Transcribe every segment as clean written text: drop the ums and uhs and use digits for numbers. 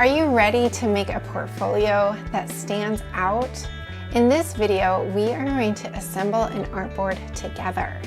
Are you ready to make a portfolio that stands out? In this video, we are going to assemble an artboard together.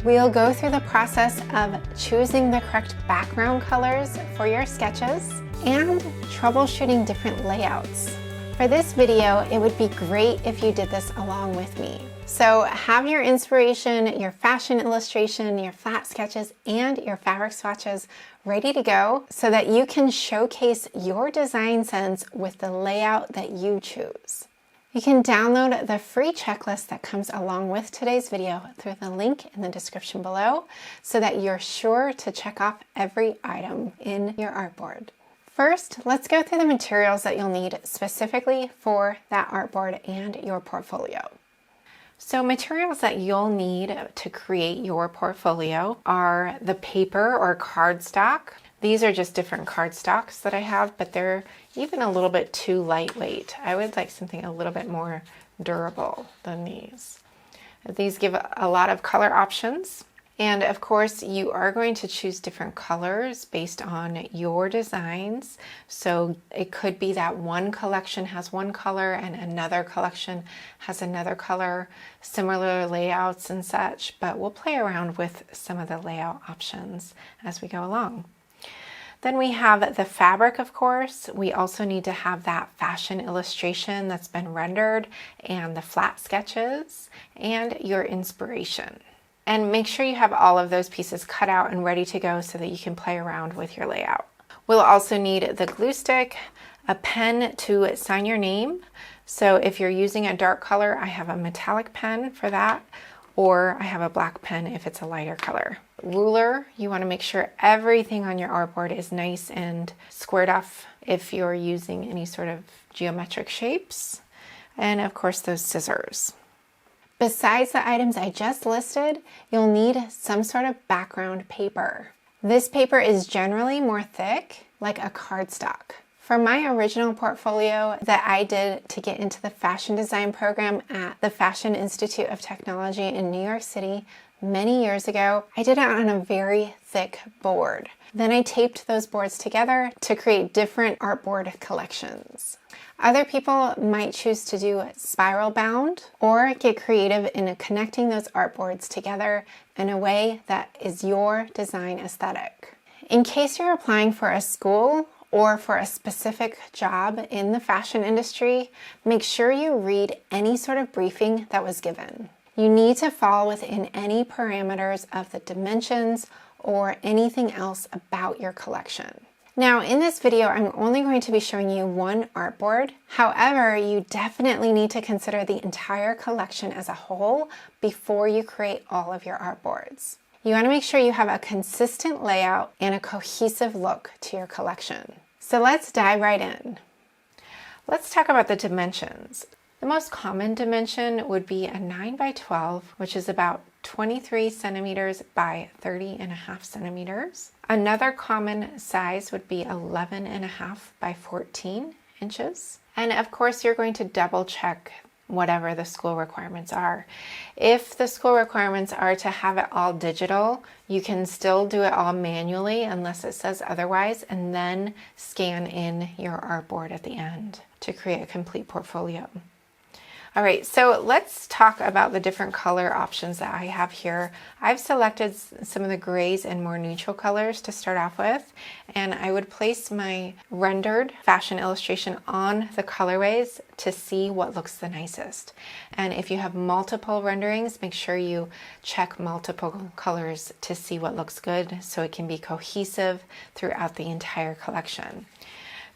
We'll go through the process of choosing the correct background colors for your sketches and troubleshooting different layouts. For this video, it would be great if you did this along with me. So have your inspiration, your fashion illustration, your flat sketches, and your fabric swatches ready to go so that you can showcase your design sense with the layout that you choose. You can download the free checklist that comes along with today's video through the link in the description below so that you're sure to check off every item in your artboard. First, let's go through the materials that you'll need specifically for that artboard and your portfolio. So materials that you'll need to create your portfolio are the paper or cardstock. These are just different cardstocks that I have, but they're even a little bit too lightweight. I would like something a little bit more durable than these. These give a lot of color options. And of course, you are going to choose different colors based on your designs. So it could be that one collection has one color and another collection has another color, similar layouts and such, but we'll play around with some of the layout options as we go along. Then we have the fabric, of course. We also need to have that fashion illustration that's been rendered and the flat sketches and your inspiration. And make sure you have all of those pieces cut out and ready to go so that you can play around with your layout. We'll also need the glue stick, a pen to sign your name. So if you're using a dark color, I have a metallic pen for that, or I have a black pen if it's a lighter color. Ruler, you want to make sure everything on your artboard is nice and squared off if you're using any sort of geometric shapes. And of course, those scissors. Besides the items I just listed, you'll need some sort of background paper. This paper is generally more thick, like a cardstock. For my original portfolio that I did to get into the fashion design program at the Fashion Institute of Technology in New York City many years ago, I did it on a very thick board. Then I taped those boards together to create different artboard collections. Other people might choose to do spiral bound or get creative in connecting those artboards together in a way that is your design aesthetic. In case you're applying for a school or for a specific job in the fashion industry, make sure you read any sort of briefing that was given. You need to fall within any parameters of the dimensions or anything else about your collection. Now in this video, I'm only going to be showing you one artboard. However, you definitely need to consider the entire collection as a whole before you create all of your artboards. You want to make sure you have a consistent layout and a cohesive look to your collection. So let's dive right in. Let's talk about the dimensions. The most common dimension would be a 9 by 12, which is about 23 centimeters by 30.5 centimeters. Another common size would be 11.5 by 14 inches. And of course, you're going to double check whatever the school requirements are. If the school requirements are to have it all digital, you can still do it all manually unless it says otherwise, and then scan in your artboard at the end to create a complete portfolio. All right, so let's talk about the different color options that I have here. I've selected some of the grays and more neutral colors to start off with, and I would place my rendered fashion illustration on the colorways to see what looks the nicest. And if you have multiple renderings, make sure you check multiple colors to see what looks good so it can be cohesive throughout the entire collection.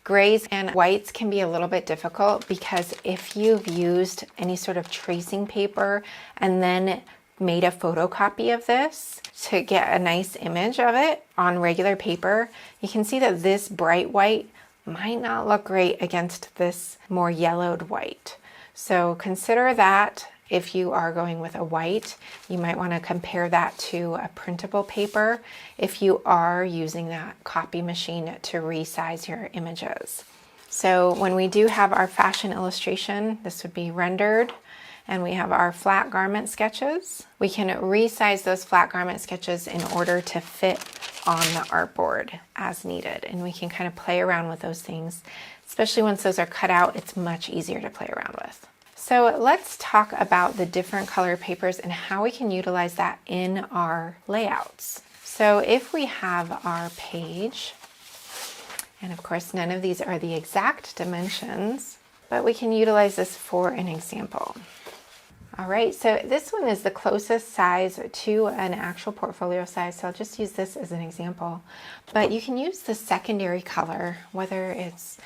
Grays and whites can be a little bit difficult because if you've used any sort of tracing paper and then made a photocopy of this to get a nice image of it on regular paper, you can see that this bright white might not look great against this more yellowed white. So consider that. If you are going with a white, you might want to compare that to a printable paper if you are using that copy machine to resize your images. So when we do have our fashion illustration, this would be rendered, and we have our flat garment sketches. We can resize those flat garment sketches in order to fit on the artboard as needed. And we can kind of play around with those things, especially once those are cut out, it's much easier to play around with. So let's talk about the different color papers and how we can utilize that in our layouts. So if we have our page, and of course none of these are the exact dimensions, but we can utilize this for an example. All right, so this one is the closest size to an actual portfolio size, so I'll just use this as an example. But you can use the secondary color, whether it's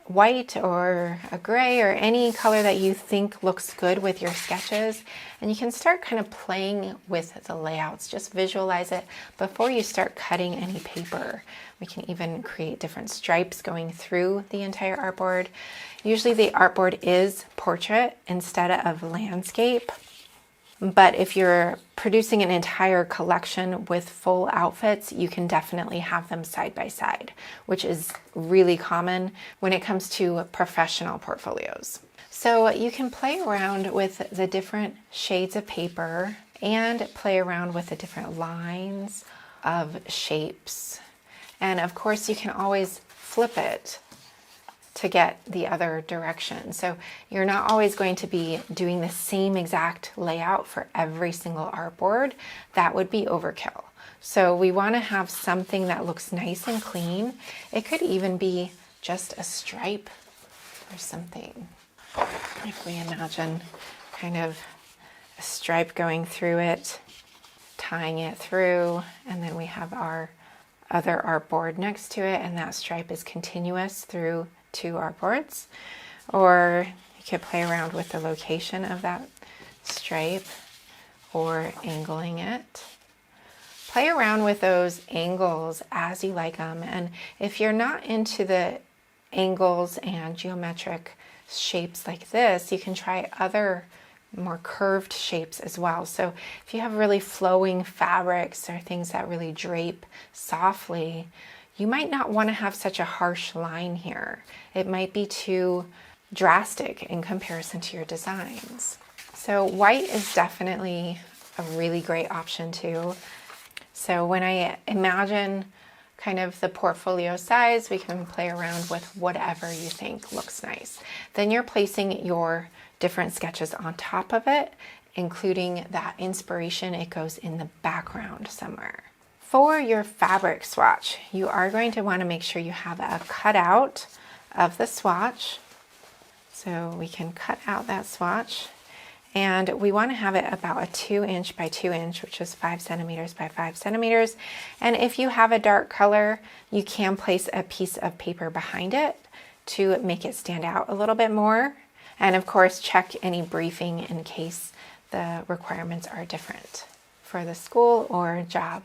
white or a gray or any color that you think looks good with your sketches, and you can start kind of playing with the layouts. Just visualize it before you start cutting any paper. We can even create different stripes going through the entire artboard. Usually the artboard is portrait instead of landscape. But if you're producing an entire collection with full outfits, you can definitely have them side by side, which is really common when it comes to professional portfolios. So you can play around with the different shades of paper and play around with the different lines of shapes. And of course, you can always flip it to get the other direction. So you're not always going to be doing the same exact layout for every single artboard. That would be overkill. So we want to have something that looks nice and clean. It could even be just a stripe or something. If we imagine kind of a stripe going through it, tying it through, and then we have our other artboard next to it, and that stripe is continuous through two artboards. Or you could play around with the location of that stripe or angling it. Play around with those angles as you like them. And if you're not into the angles and geometric shapes like this, you can try other more curved shapes as well. So if you have really flowing fabrics or things that really drape softly, you might not want to have such a harsh line here. It might be too drastic in comparison to your designs. So white is definitely a really great option too. So when I imagine kind of the portfolio size, we can play around with whatever you think looks nice. Then you're placing your different sketches on top of it, including that inspiration. It goes in the background somewhere. For your fabric swatch, you are going to want to make sure you have a cutout of the swatch. So we can cut out that swatch, and we want to have it about a 2" by 2", which is 5 centimeters by 5 centimeters. And if you have a dark color, you can place a piece of paper behind it to make it stand out a little bit more. And of course, check any briefing in case the requirements are different for the school or job.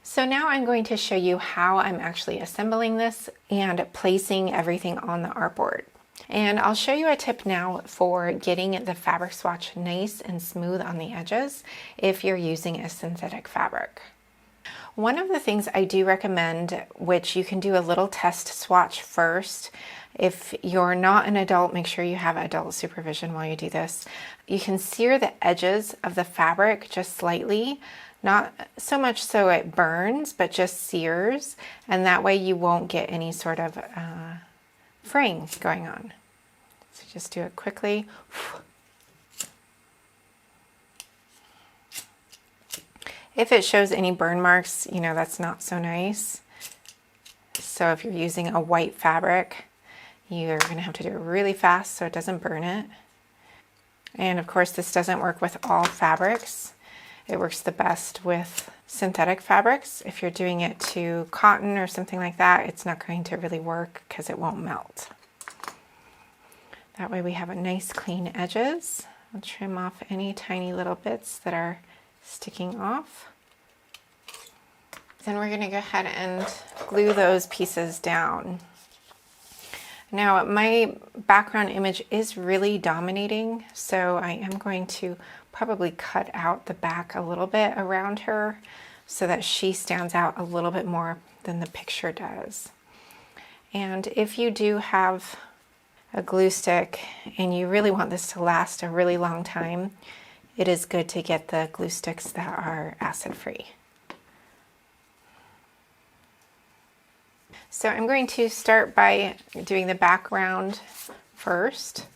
So now I'm going to show you how I'm actually assembling this and placing everything on the artboard. And I'll show you a tip now for getting the fabric swatch nice and smooth on the edges if you're using a synthetic fabric. One of the things I do recommend, which you can do a little test swatch first. If you're not an adult, make sure you have adult supervision while you do this. You can sear the edges of the fabric just slightly, not so much so it burns, but just sears, and that way you won't get any sort of fraying going on. So just do it quickly. If it shows any burn marks, you know, that's not so nice. So if you're using a white fabric, you're going to have to do it really fast so it doesn't burn it. And of course, this doesn't work with all fabrics. It works the best with synthetic fabrics. If you're doing it to cotton or something like that, it's not going to really work because it won't melt. That way we have a nice clean edges. I'll trim off any tiny little bits that are sticking off. Then we're going to go ahead and glue those pieces down. Now my background image is really dominating, so I am going to probably cut out the back a little bit around her so that she stands out a little bit more than the picture does. And if you do have a glue stick and you really want this to last a really long time, it is good to get the glue sticks that are acid-free. So I'm going to start by doing the background first.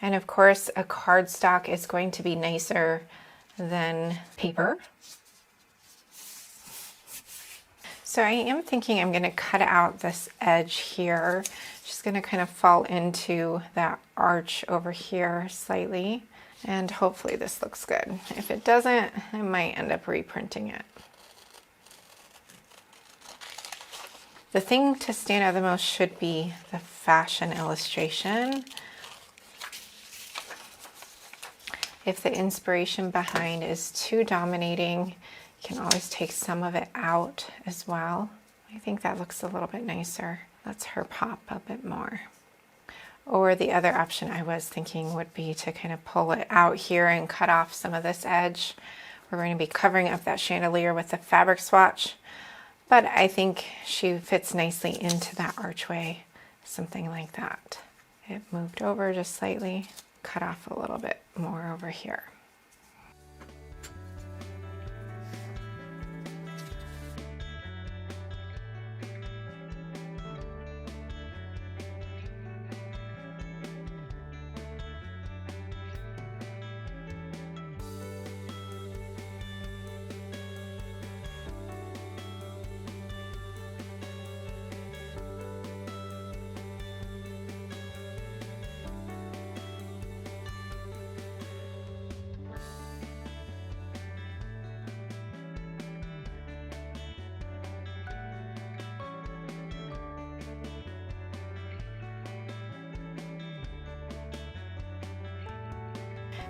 And of course, a cardstock is going to be nicer than paper. So I am thinking I'm going to cut out this edge here. Just going to kind of fall into that arch over here slightly. And hopefully this looks good. If it doesn't, I might end up reprinting it. The thing to stand out the most should be the fashion illustration. If the inspiration behind is too dominating, you can always take some of it out as well. I think that looks a little bit nicer. Lets her pop a bit more. Or the other option I was thinking would be to kind of pull it out here and cut off some of this edge. We're going to be covering up that chandelier with the fabric swatch. But I think she fits nicely into that archway, something like that. It moved over just slightly, cut off a little bit more over here.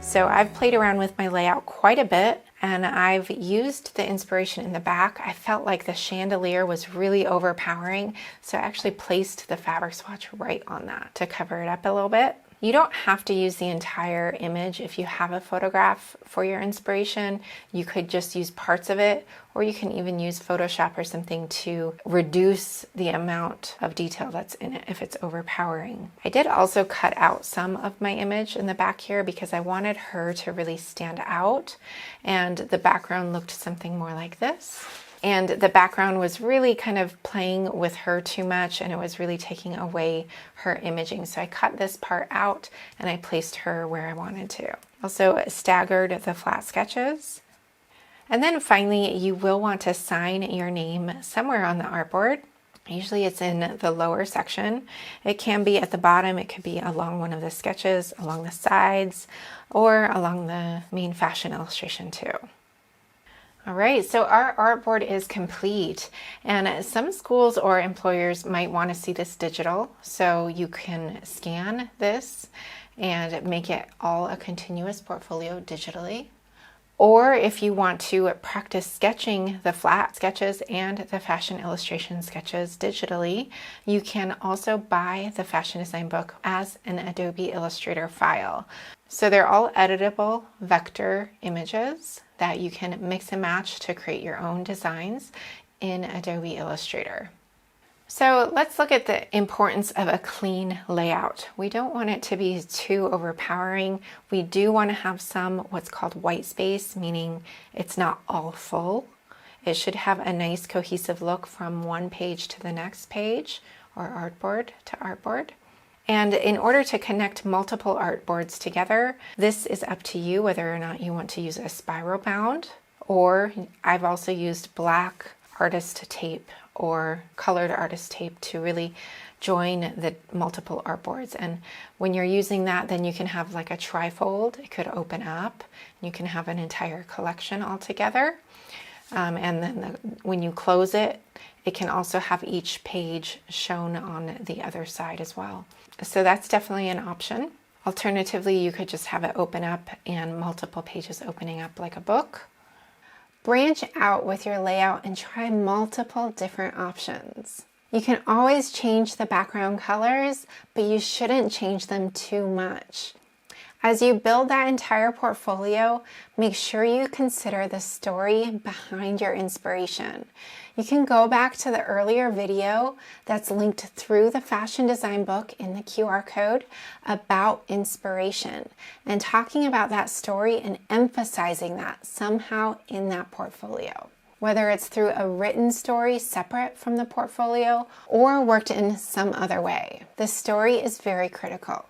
So I've played around with my layout quite a bit, and I've used the inspiration in the back. I felt like the chandelier was really overpowering, so I actually placed the fabric swatch right on that to cover it up a little bit. You don't have to use the entire image if you have a photograph for your inspiration. You could just use parts of it, or you can even use Photoshop or something to reduce the amount of detail that's in it if it's overpowering. I did also cut out some of my image in the back here because I wanted her to really stand out, and the background looked something more like this. And the background was really kind of playing with her too much, and it was really taking away her imaging. So I cut this part out and I placed her where I wanted to. Also staggered the flat sketches. And then finally, you will want to sign your name somewhere on the artboard. Usually it's in the lower section. It can be at the bottom, it could be along one of the sketches, along the sides, or along the main fashion illustration too. All right, so our artboard is complete, and some schools or employers might want to see this digital, so you can scan this and make it all a continuous portfolio digitally. Or if you want to practice sketching the flat sketches and the fashion illustration sketches digitally, you can also buy the fashion design book as an Adobe Illustrator file. So they're all editable vector images that you can mix and match to create your own designs in Adobe Illustrator. So let's look at the importance of a clean layout. We don't want it to be too overpowering. We do want to have some what's called white space, meaning it's not all full. It should have a nice cohesive look from one page to the next page, or artboard to artboard. And in order to connect multiple artboards together, this is up to you whether or not you want to use a spiral bound, or I've also used black artist tape or colored artist tape to really join the multiple artboards. And when you're using that, then you can have like a trifold. It could open up. You can have an entire collection all together. And then when you close it, it can also have each page shown on the other side as well. So that's definitely an option. Alternatively, you could just have it open up and multiple pages opening up like a book. Branch out with your layout and try multiple different options. You can always change the background colors, but you shouldn't change them too much. As you build that entire portfolio, make sure you consider the story behind your inspiration. You can go back to the earlier video that's linked through the fashion design book in the QR code about inspiration and talking about that story and emphasizing that somehow in that portfolio. whether it's through a written story separate from the portfolio or worked in some other way. The story is very critical.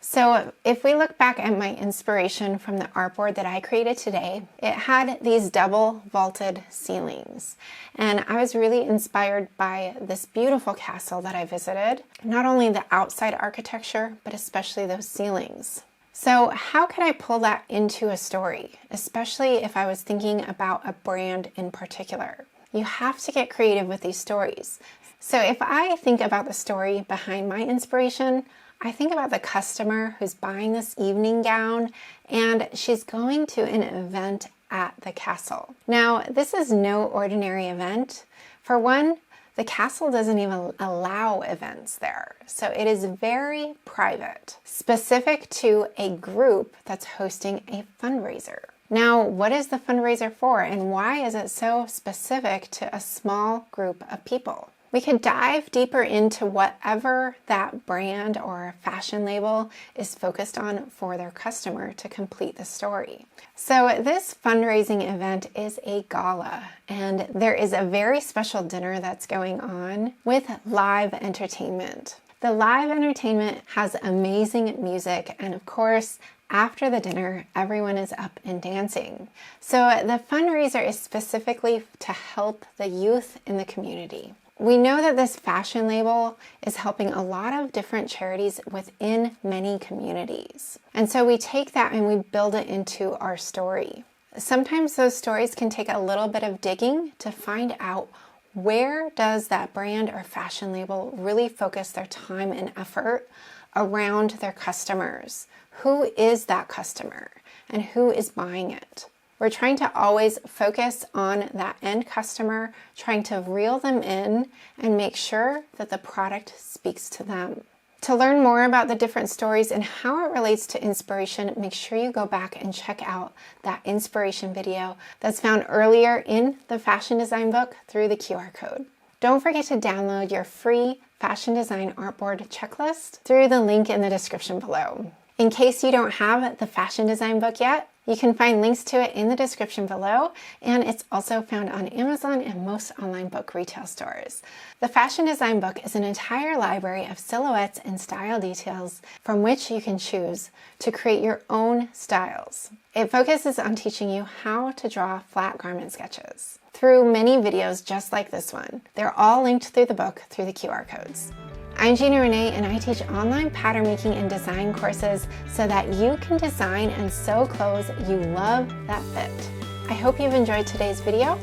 So if we look back at my inspiration from the artboard that I created today, it had these double vaulted ceilings. And I was really inspired by this beautiful castle that I visited, not only the outside architecture, but especially those ceilings. So how could I pull that into a story, especially if I was thinking about a brand in particular? You have to get creative with these stories. So if I think about the story behind my inspiration, I think about the customer who's buying this evening gown and she's going to an event at the castle. Now, this is no ordinary event. For one, the castle doesn't even allow events there. So it is very private, specific to a group that's hosting a fundraiser. Now, what is the fundraiser for and why is it so specific to a small group of people? We could dive deeper into whatever that brand or fashion label is focused on for their customer to complete the story. So this fundraising event is a gala, and there is a very special dinner that's going on with live entertainment. The live entertainment has amazing music, and of course, after the dinner, everyone is up and dancing. So the fundraiser is specifically to help the youth in the community. We know that this fashion label is helping a lot of different charities within many communities. And so we take that and we build it into our story. Sometimes those stories can take a little bit of digging to find out where does that brand or fashion label really focus their time and effort around their customers. Who is that customer and who is buying it? We're trying to always focus on that end customer, trying to reel them in and make sure that the product speaks to them. To learn more about the different stories and how it relates to inspiration, make sure you go back and check out that inspiration video that's found earlier in the fashion design book through the QR code. Don't forget to download your free fashion design artboard checklist through the link in the description below. In case you don't have the fashion design book yet, you can find links to it in the description below, and it's also found on Amazon and most online book retail stores. The fashion design book is an entire library of silhouettes and style details from which you can choose to create your own styles. It focuses on teaching you how to draw flat garment sketches through many videos just like this one. They're all linked through the book through the QR codes. I'm Gina Renee, and I teach online pattern making and design courses so that you can design and sew clothes you love that fit. I hope you've enjoyed today's video.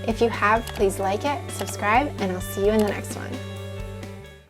If you have, please like it, subscribe, and I'll see you in the next one.